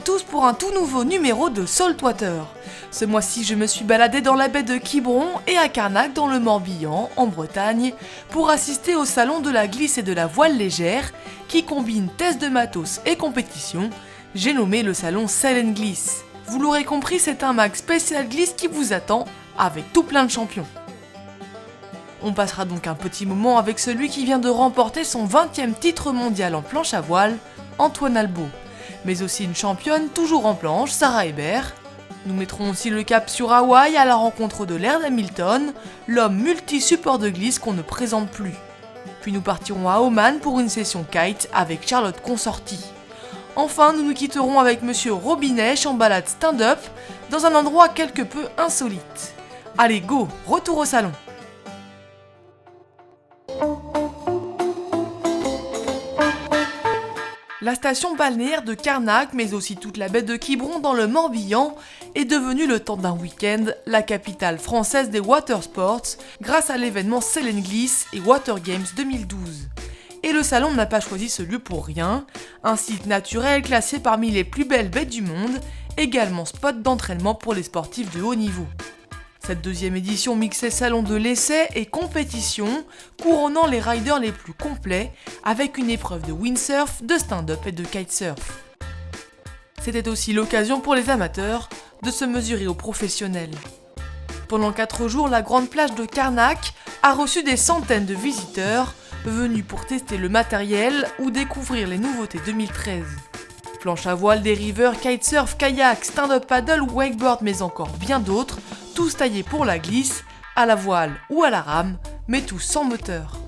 tous pour un tout nouveau numéro de Saltwater. Ce mois-ci, je me suis baladé dans la baie de Quiberon et à Carnac dans le Morbihan, en Bretagne, pour assister au salon de la glisse et de la voile légère qui combine tests de matos et compétition. J'ai nommé le salon Sail & Glisse. Vous l'aurez compris, c'est un mag spécial glisse qui vous attend avec tout plein de champions. On passera donc un petit moment avec celui qui vient de remporter son 20e titre mondial en planche à voile, Antoine Albo, mais aussi une championne toujours en planche, Sarah Hébert. Nous mettrons aussi le cap sur Hawaï à la rencontre de Laird Hamilton, l'homme multi-support de glisse qu'on ne présente plus. Puis nous partirons à Oman pour une session kite avec Charlotte Consorti. Enfin, nous nous quitterons avec Monsieur Robinet en balade stand-up dans un endroit quelque peu insolite. Allez, go, retour au salon. La station balnéaire de Carnac, mais aussi toute la baie de Quiberon dans le Morbihan, est devenue le temps d'un week-end la capitale française des watersports grâce à l'événement Sail & Glisse et Water Games 2012. Et le salon n'a pas choisi ce lieu pour rien, un site naturel classé parmi les plus belles baies du monde, également spot d'entraînement pour les sportifs de haut niveau. Cette deuxième édition mixait salon de l'essai et compétition, couronnant les riders les plus complets, avec une épreuve de windsurf, de stand-up et de kitesurf. C'était aussi l'occasion pour les amateurs de se mesurer aux professionnels. Pendant 4 jours, la grande plage de Carnac a reçu des centaines de visiteurs, venus pour tester le matériel ou découvrir les nouveautés 2013. Planche à voile, dériveur, kitesurf, kayak, stand-up paddle, wakeboard, mais encore bien d'autres, tous taillés pour la glisse, à la voile ou à la rame, mais tous sans moteur.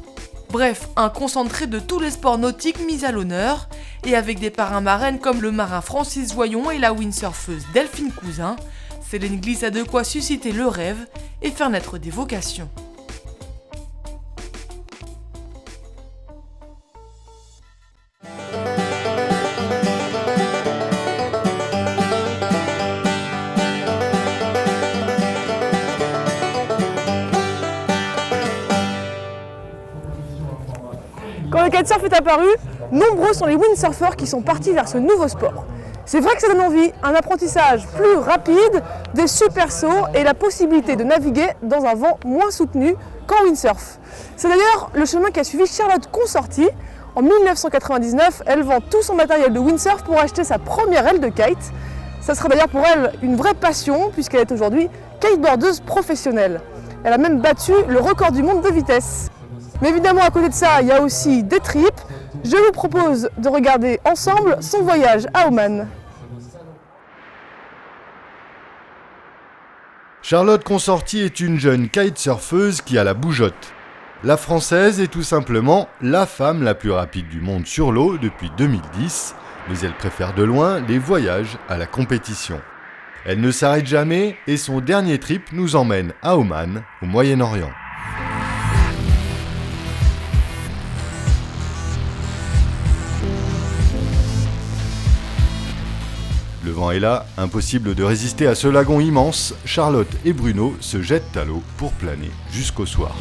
Bref, un concentré de tous les sports nautiques mis à l'honneur, et avec des parrains marraines comme le marin Francis Voyon et la windsurfeuse Delphine Cousin, Sail & Glisse a de quoi susciter le rêve et faire naître des vocations. Quand le kitesurf est apparu, nombreux sont les windsurfers qui sont partis vers ce nouveau sport. C'est vrai que ça donne envie, un apprentissage plus rapide, des super sauts et la possibilité de naviguer dans un vent moins soutenu qu'en windsurf. C'est d'ailleurs le chemin qu'a suivi Charlotte Consorti. En 1999, elle vend tout son matériel de windsurf pour acheter sa première aile de kite. Ça sera d'ailleurs pour elle une vraie passion puisqu'elle est aujourd'hui kiteboardeuse professionnelle. Elle a même battu le record du monde de vitesse. Mais évidemment, à côté de ça, il y a aussi des trips. Je vous propose de regarder ensemble son voyage à Oman. Charlotte Consorti est une jeune kitesurfeuse qui a la bougeotte. La française est tout simplement la femme la plus rapide du monde sur l'eau depuis 2010, mais elle préfère de loin les voyages à la compétition. Elle ne s'arrête jamais et son dernier trip nous emmène à Oman, au Moyen-Orient. Le vent est là, impossible de résister à ce lagon immense. Charlotte et Bruno se jettent à l'eau pour planer jusqu'au soir.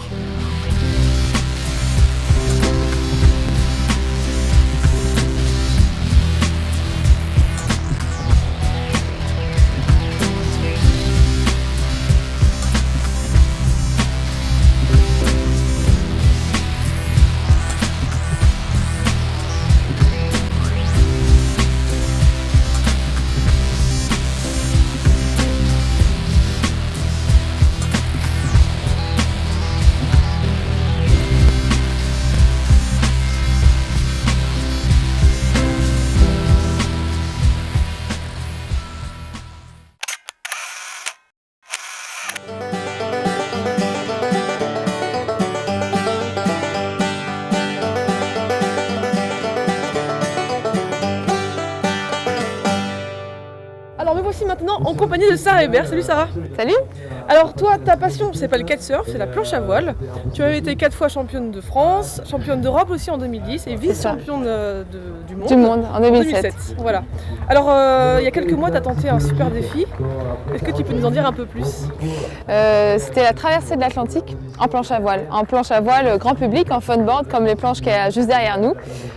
Alors me voici maintenant en compagnie de Sarah Hébert. Salut Sarah. Salut. Alors toi, ta passion, c'est pas le kitesurf, c'est la planche à voile. Tu avais été 4 fois championne de France, championne d'Europe aussi en 2010 et vice-championne du monde. Du monde en 2007. Voilà. Alors il y a quelques mois, tu as tenté un super défi. Est-ce que tu peux nous en dire un peu plus? C'était la traversée de l'Atlantique en planche à voile. En planche à voile grand public, en funboard, comme les planches qu'il y a juste derrière nous.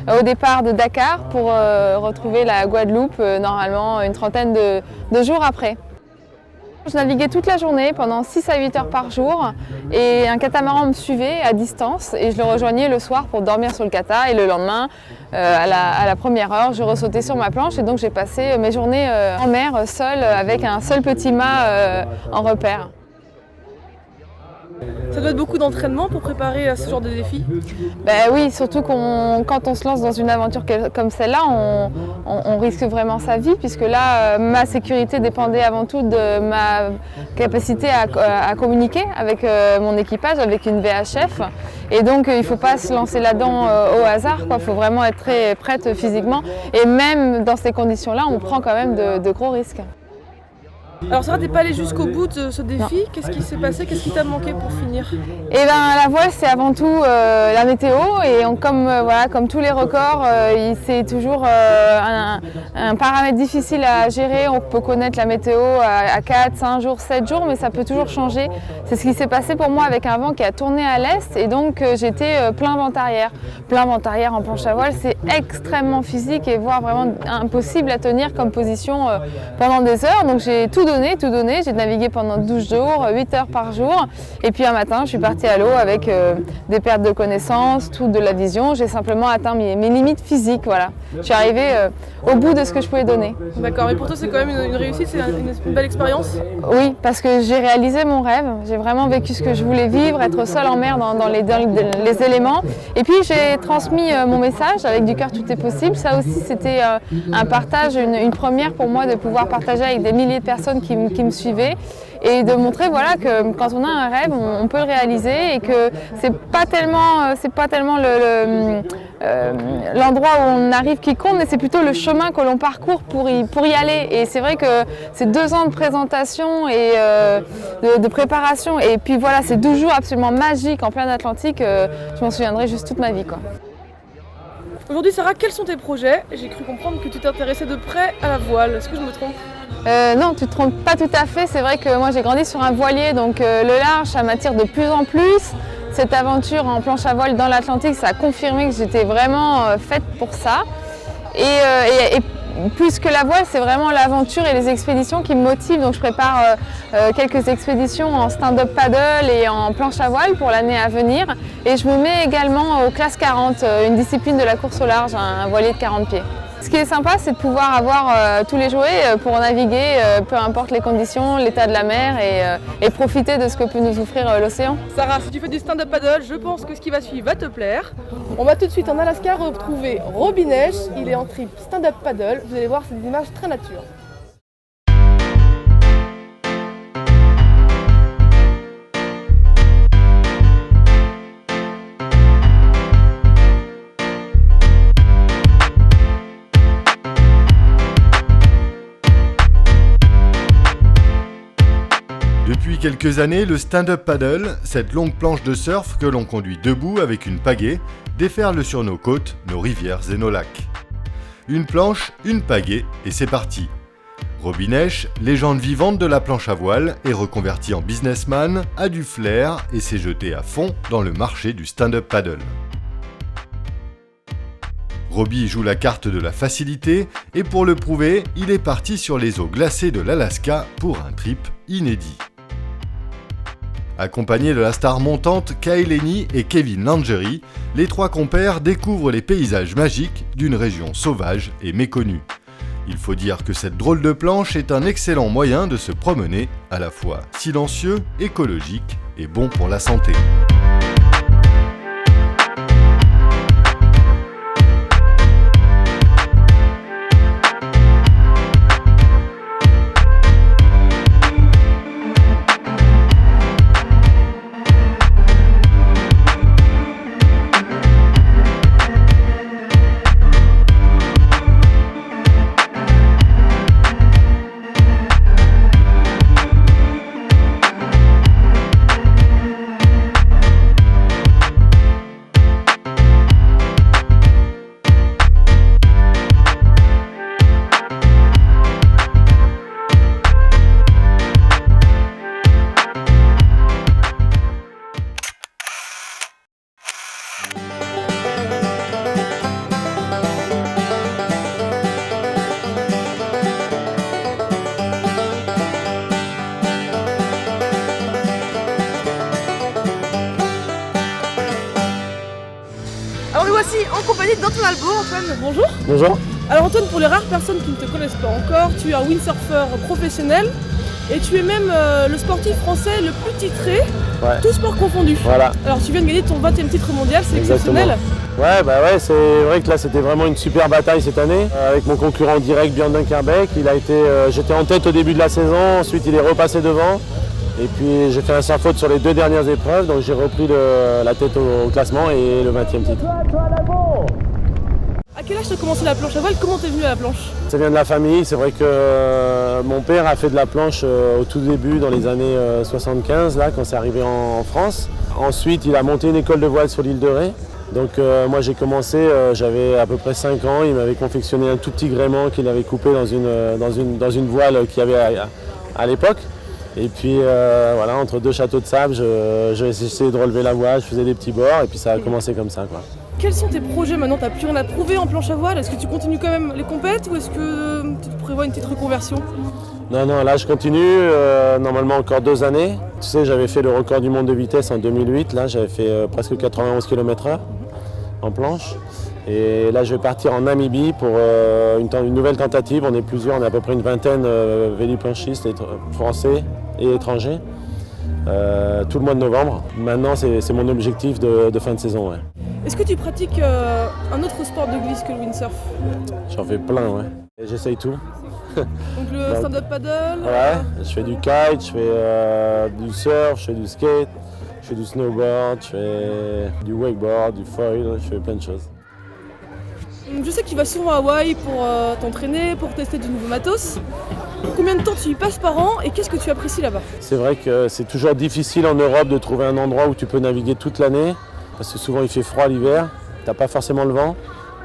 Au départ de Dakar pour retrouver la Guadeloupe normalement une trentaine de jours après. Je naviguais toute la journée pendant 6 à 8 heures par jour et un catamaran me suivait à distance et je le rejoignais le soir pour dormir sur le cata et le lendemain à la première heure je ressautais sur ma planche et donc j'ai passé mes journées en mer seule avec un seul petit mât en repère. Ça doit être beaucoup d'entraînement pour préparer à ce genre de défi? Ben oui, surtout quand on se lance dans une aventure comme celle-là, on risque vraiment sa vie puisque là, ma sécurité dépendait avant tout de ma capacité à communiquer avec mon équipage, avec une VHF. Et donc, il ne faut pas se lancer là-dedans au hasard, il faut vraiment être très prête physiquement. Et même dans ces conditions-là, on prend quand même de gros risques. Alors Sarah, t'es pas allée jusqu'au bout de ce défi. Qu'est-ce qui s'est passé? Qu'est-ce qui t'a manqué pour finir? Eh ben, la voile, c'est avant tout la météo et comme tous les records, c'est toujours un paramètre difficile à gérer. On peut connaître la météo à 4, 5 jours, 7 jours, mais ça peut toujours changer. C'est ce qui s'est passé pour moi avec un vent qui a tourné à l'est et donc j'étais plein vent arrière. Plein vent arrière en planche à voile, c'est extrêmement physique et voire vraiment impossible à tenir comme position pendant des heures. Donc j'ai tout donné, j'ai navigué pendant 12 jours, 8 heures par jour et puis un matin je suis partie à l'eau avec des pertes de connaissances, toute de la vision, j'ai simplement atteint mes limites physiques, voilà. Je suis arrivée au bout de ce que je pouvais donner. D'accord, mais pour toi c'est quand même une réussite, c'est une belle expérience? Oui, parce que j'ai réalisé mon rêve, j'ai vraiment vécu ce que je voulais vivre, être seule en mer dans les éléments et puis j'ai transmis mon message avec du cœur tout est possible, ça aussi c'était un partage, une première pour moi de pouvoir partager avec des milliers de personnes qui me suivaient et de montrer que quand on a un rêve, on peut le réaliser et que c'est pas tellement l'endroit où on arrive qui compte, mais c'est plutôt le chemin que l'on parcourt pour y aller. Et c'est vrai que c'est 2 ans de présentation et de préparation et puis voilà, c'est 12 jours absolument magiques en plein Atlantique, je m'en souviendrai juste toute ma vie, quoi. Aujourd'hui Sarah, quels sont tes projets? J'ai cru comprendre que tu t'intéressais de près à la voile, est-ce que je me trompe? Non, tu ne te trompes pas tout à fait. C'est vrai que moi j'ai grandi sur un voilier, donc le large ça m'attire de plus en plus. Cette aventure en planche à voile dans l'Atlantique, ça a confirmé que j'étais vraiment faite pour ça. Et plus que la voile, c'est vraiment l'aventure et les expéditions qui me motivent. Donc je prépare quelques expéditions en stand-up paddle et en planche à voile pour l'année à venir. Et je me mets également aux classes 40, une discipline de la course au large, un voilier de 40 pieds. Ce qui est sympa, c'est de pouvoir avoir tous les jouets pour naviguer, peu importe les conditions, l'état de la mer et profiter de ce que peut nous offrir l'océan. Sarah, si tu fais du stand-up paddle, je pense que ce qui va suivre va te plaire. On va tout de suite en Alaska retrouver Roby Nesh, il est en trip stand-up paddle. Vous allez voir, c'est des images très nature. Depuis quelques années, le stand-up paddle, cette longue planche de surf que l'on conduit debout avec une pagaie, déferle sur nos côtes, nos rivières et nos lacs. Une planche, une pagaie, et c'est parti. Roby Nesh, légende vivante de la planche à voile, est reconverti en businessman, a du flair et s'est jeté à fond dans le marché du stand-up paddle. Roby joue la carte de la facilité et pour le prouver, il est parti sur les eaux glacées de l'Alaska pour un trip inédit. Accompagnés de la star montante Kay Lenny et Kevin Langerie, les 3 compères découvrent les paysages magiques d'une région sauvage et méconnue. Il faut dire que cette drôle de planche est un excellent moyen de se promener, à la fois silencieux, écologique et bon pour la santé. en compagnie d'Antoine Albo. Antoine, bonjour. Bonjour. Alors Antoine, pour les rares personnes qui ne te connaissent pas encore, tu es un windsurfer professionnel et tu es même le sportif français le plus titré, tous sports confondus. Voilà. Alors tu viens de gagner ton 20e titre mondial, c'est exceptionnel. Ouais, c'est vrai que là c'était vraiment une super bataille cette année. Avec mon concurrent direct Björn Dunkerbeck, j'étais en tête au début de la saison, ensuite il est repassé devant. Et puis j'ai fait un sans faute sur les 2 dernières épreuves, donc j'ai repris la tête au classement et le 20e titre. À quel âge tu as commencé la planche à voile? Comment t'es venu à la planche? Ça vient de la famille, c'est vrai que mon père a fait de la planche au tout début dans les années 75, là, quand c'est arrivé en France. Ensuite il a monté une école de voile sur l'île de Ré. Donc moi j'ai commencé, j'avais à peu près 5 ans, il m'avait confectionné un tout petit gréement qu'il avait coupé dans une voile qu'il y avait à l'époque. Et puis voilà, entre 2 châteaux de sable, j'ai essayé de relever la voile, je faisais des petits bords et puis ça a commencé comme ça, quoi. Quels sont tes projets maintenant? Tu n'as plus rien à prouver en planche à voile. Est-ce que tu continues quand même les compètes ou est-ce que tu prévois une petite reconversion? Non, là je continue, normalement encore 2 années. Tu sais, j'avais fait le record du monde de vitesse en 2008, là j'avais fait presque 91 km/h en planche. Et là je vais partir en Namibie pour une nouvelle tentative. On est plusieurs, on est à peu près une vingtaine véliplanchistes français et étrangers. Tout le mois de novembre. Maintenant c'est mon objectif de fin de saison. Ouais. Est-ce que tu pratiques un autre sport de glisse que le windsurf? J'en fais plein, ouais. Et j'essaye tout. Donc le stand-up paddle? Ouais, je fais du kite, je fais du surf, je fais du skate, je fais du snowboard, je fais du wakeboard, du foil, je fais plein de choses. Je sais que tu vas souvent à Hawaï pour t'entraîner, pour tester du nouveau matos. Combien de temps tu y passes par an et qu'est-ce que tu apprécies là-bas? C'est vrai que c'est toujours difficile en Europe de trouver un endroit où tu peux naviguer toute l'année. Parce que souvent il fait froid l'hiver, t'as pas forcément le vent,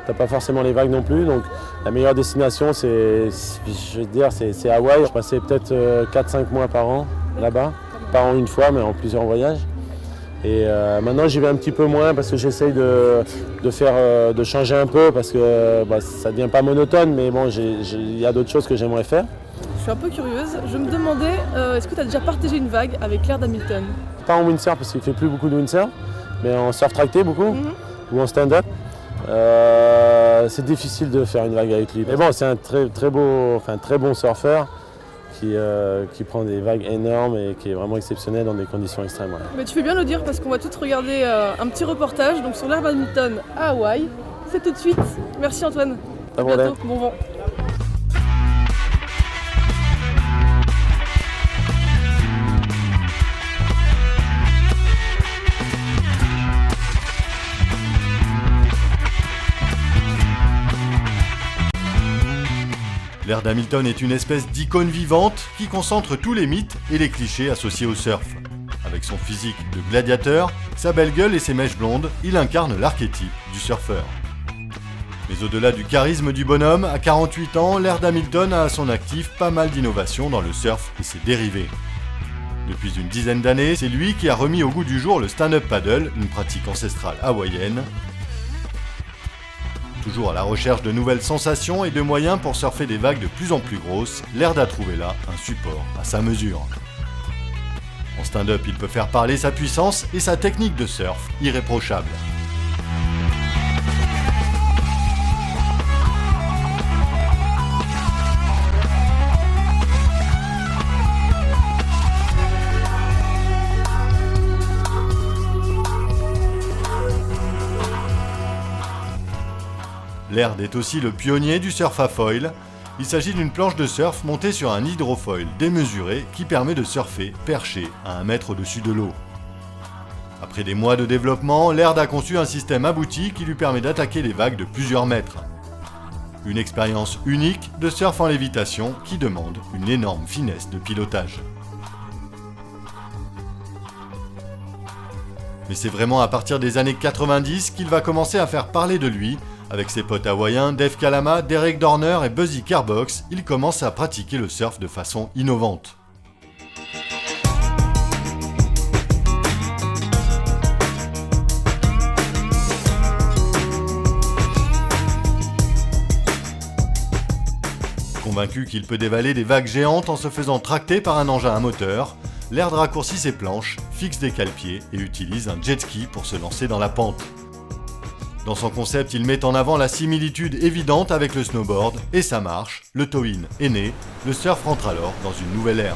t'as pas forcément les vagues non plus. Donc la meilleure destination c'est Hawaï. Je passais peut-être 4-5 mois par an là-bas. Pas en une fois mais en plusieurs voyages. Et maintenant j'y vais un petit peu moins parce que j'essaye de changer un peu parce que ça devient pas monotone, mais bon, il y a d'autres choses que j'aimerais faire. Je suis un peu curieuse, je me demandais, est-ce que tu as déjà partagé une vague avec Laird Hamilton? Pas en windsurf parce qu'il fait plus beaucoup de windsurf, mais en surf tracté beaucoup, ou en stand-up. C'est difficile de faire une vague avec lui. Mais bon, c'est un très bon surfeur. Qui prend des vagues énormes et qui est vraiment exceptionnel dans des conditions extrêmes. Ouais. Mais tu fais bien de le dire parce qu'on va tout regarder un petit reportage donc sur Laird Hamilton à Hawaï. C'est tout de suite. Merci Antoine. Pas de problème. Bon vent. Laird Hamilton est une espèce d'icône vivante qui concentre tous les mythes et les clichés associés au surf. Avec son physique de gladiateur, sa belle gueule et ses mèches blondes, il incarne l'archétype du surfeur. Mais au-delà du charisme du bonhomme, à 48 ans, Laird Hamilton a à son actif pas mal d'innovations dans le surf et ses dérivés. Depuis une dizaine d'années, c'est lui qui a remis au goût du jour le stand-up paddle, une pratique ancestrale hawaïenne. Toujours à la recherche de nouvelles sensations et de moyens pour surfer des vagues de plus en plus grosses, Laird a trouvé là un support à sa mesure. En stand-up, il peut faire parler sa puissance et sa technique de surf irréprochable. Laird est aussi le pionnier du surf à foil. Il s'agit d'une planche de surf montée sur un hydrofoil démesuré qui permet de surfer perché à 1 mètre au-dessus de l'eau. Après des mois de développement, Laird a conçu un système abouti qui lui permet d'attaquer les vagues de plusieurs mètres. Une expérience unique de surf en lévitation qui demande une énorme finesse de pilotage. Mais c'est vraiment à partir des années 90 qu'il va commencer à faire parler de lui. Avec ses potes hawaïens Dave Kalama, Derek Dorner et Buzzy Carbox, il commence à pratiquer le surf de façon innovante. Convaincu qu'il peut dévaler des vagues géantes en se faisant tracter par un engin à moteur, Laird raccourcit ses planches, fixe des cale-pieds et utilise un jet ski pour se lancer dans la pente. Dans son concept, il met en avant la similitude évidente avec le snowboard, et ça marche, le tow-in est né, le surf rentre alors dans une nouvelle ère.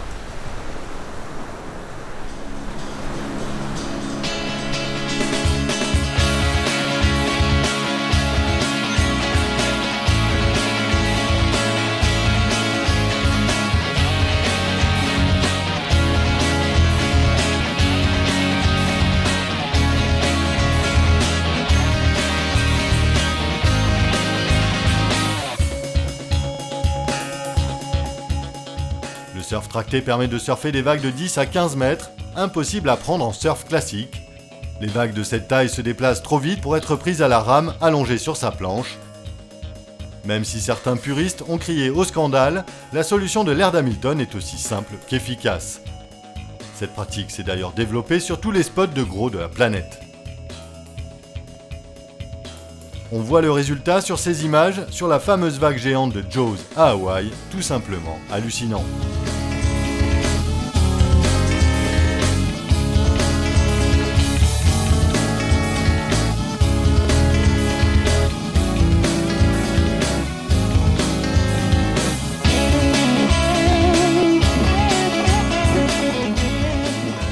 Le surf tracté permet de surfer des vagues de 10 à 15 mètres, impossible à prendre en surf classique. Les vagues de cette taille se déplacent trop vite pour être prises à la rame allongée sur sa planche. Même si certains puristes ont crié au scandale, la solution de l'air d'Hamilton est aussi simple qu'efficace. Cette pratique s'est d'ailleurs développée sur tous les spots de gros de la planète. On voit le résultat sur ces images sur la fameuse vague géante de Jaws à Hawaï, tout simplement hallucinant.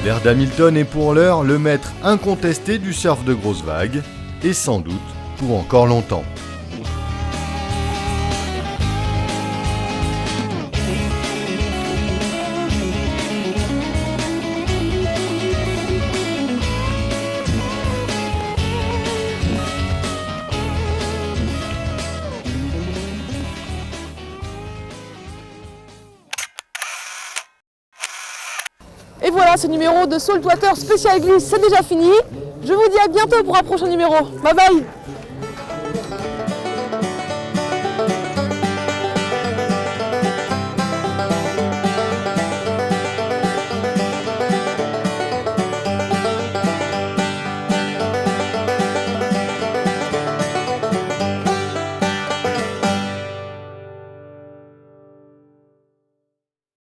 L'air d'Hamilton est pour l'heure le maître incontesté du surf de grosses vagues, et sans doute pour encore longtemps. Et voilà, ce numéro de Saltwater Special Glisse, c'est déjà fini. Je vous dis à bientôt pour un prochain numéro. Bye bye.